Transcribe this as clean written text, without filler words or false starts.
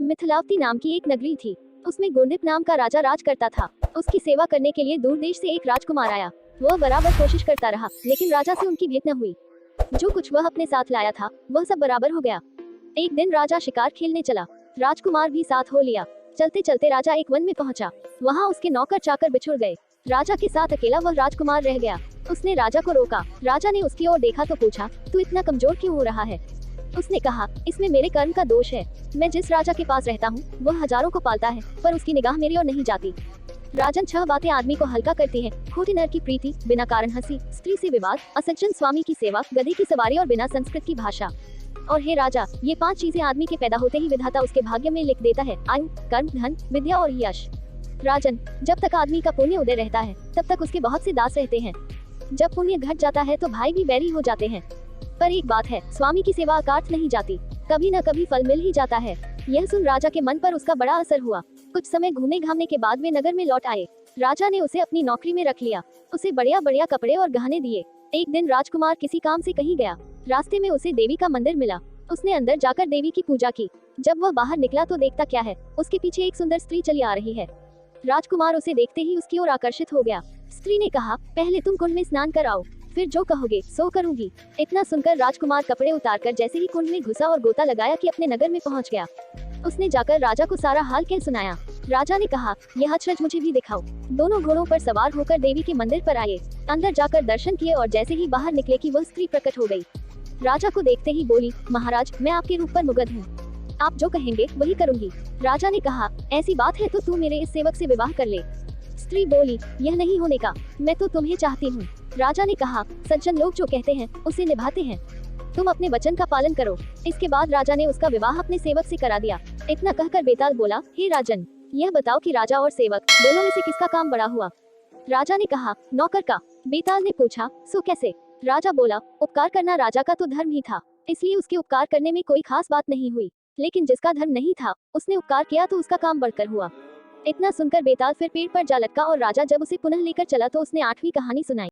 मिथिलावती नाम की एक नगरी थी। उसमें गुंडिप नाम का राजा राज करता था। उसकी सेवा करने के लिए दूर देश से एक राजकुमार आया। वह बराबर कोशिश करता रहा, लेकिन राजा से उनकी भेंट न हुई। जो कुछ वह अपने साथ लाया था वह सब बराबर हो गया। एक दिन राजा शिकार खेलने चला। राजकुमार भी साथ हो लिया। चलते चलते राजा एक वन में पहुंचा। वहां उसके नौकर चाकर बिछुड़ गए। राजा के साथ अकेला वह राजकुमार रह गया। उसने राजा को रोका। राजा ने उसकी ओर देखा तो पूछा, तू इतना कमजोर क्यों हो रहा है? उसने कहा, इसमें मेरे कर्म का दोष है। मैं जिस राजा के पास रहता हूँ वह हजारों को पालता है, पर उसकी निगाह मेरी ओर नहीं जाती। राजन, 6 बातें आदमी को हल्का करती हैं: खोटी नर की प्रीति, बिना कारण हंसी, स्त्री से विवाद, असज्जन स्वामी की सेवा, गधे की सवारी और बिना संस्कृत की भाषा। और हे राजा, ये 5 चीजें आदमी के पैदा होते ही विधाता उसके भाग्य में लिख देता है: आयु, कर्म, धन, विद्या और यश। राजन, जब तक आदमी का पुण्य उदय रहता है तब तक उसके बहुत से दास रहते हैं। जब पुण्य घट जाता है तो भाई भी बैरी हो जाते हैं। पर एक बात है, स्वामी की सेवा अकार्थ नहीं जाती, कभी न कभी फल मिल ही जाता है। यह सुन राजा के मन पर उसका बड़ा असर हुआ। कुछ समय घूमने घामने के बाद वे नगर में लौट आए। राजा ने उसे अपनी नौकरी में रख लिया। उसे बढ़िया बढ़िया कपड़े और गहने दिए। एक दिन राजकुमार किसी काम से कहीं गया। रास्ते में उसे देवी का मंदिर मिला। उसने अंदर जाकर देवी की पूजा की। जब वह बाहर निकला तो देखता क्या है, उसके पीछे एक सुंदर स्त्री चली आ रही है। राजकुमार उसे देखते ही उसकी ओर आकर्षित हो गया। स्त्री ने कहा, पहले तुम कुंड में स्नान कर आओ, फिर जो कहोगे सो करूंगी। इतना सुनकर राजकुमार कपड़े उतारकर जैसे ही कुंड में घुसा और गोता लगाया कि अपने नगर में पहुंच गया। उसने जाकर राजा को सारा हाल कह सुनाया। राजा ने कहा, यह अचरज मुझे भी दिखाओ। दोनों घोड़ों पर सवार होकर देवी के मंदिर पर आए। अंदर जाकर दर्शन किए और जैसे ही बाहर निकले कि वह स्त्री प्रकट हो गई। राजा को देखते ही बोली, महाराज, मैं आपके रूप पर मुग्ध हूँ। आप जो कहेंगे वही करूंगी। राजा ने कहा, ऐसी बात है तो तू मेरे इस सेवक से विवाह कर ले। स्त्री बोली, यह नहीं होने का, मैं तो तुम्हें चाहती हूँ। राजा ने कहा, सज्जन लोग जो कहते हैं उसे निभाते हैं, तुम अपने वचन का पालन करो। इसके बाद राजा ने उसका विवाह अपने सेवक से करा दिया। इतना कहकर बेताल बोला, हे राजन, यह बताओ कि राजा और सेवक दोनों में से किसका काम बड़ा हुआ? राजा ने कहा, नौकर का। बेताल ने पूछा, सो कैसे? राजा बोला, उपकार करना राजा का तो धर्म ही था, इसलिए उसके उपकार करने में कोई खास बात नहीं हुई। लेकिन जिसका धर्म नहीं था उसने उपकार किया तो उसका काम बढ़कर हुआ। इतना सुनकर बेताल फिर पेड़ पर जा लटका और राजा जब उसे पुनः लेकर चला तो उसने 8वीं कहानी सुनाई।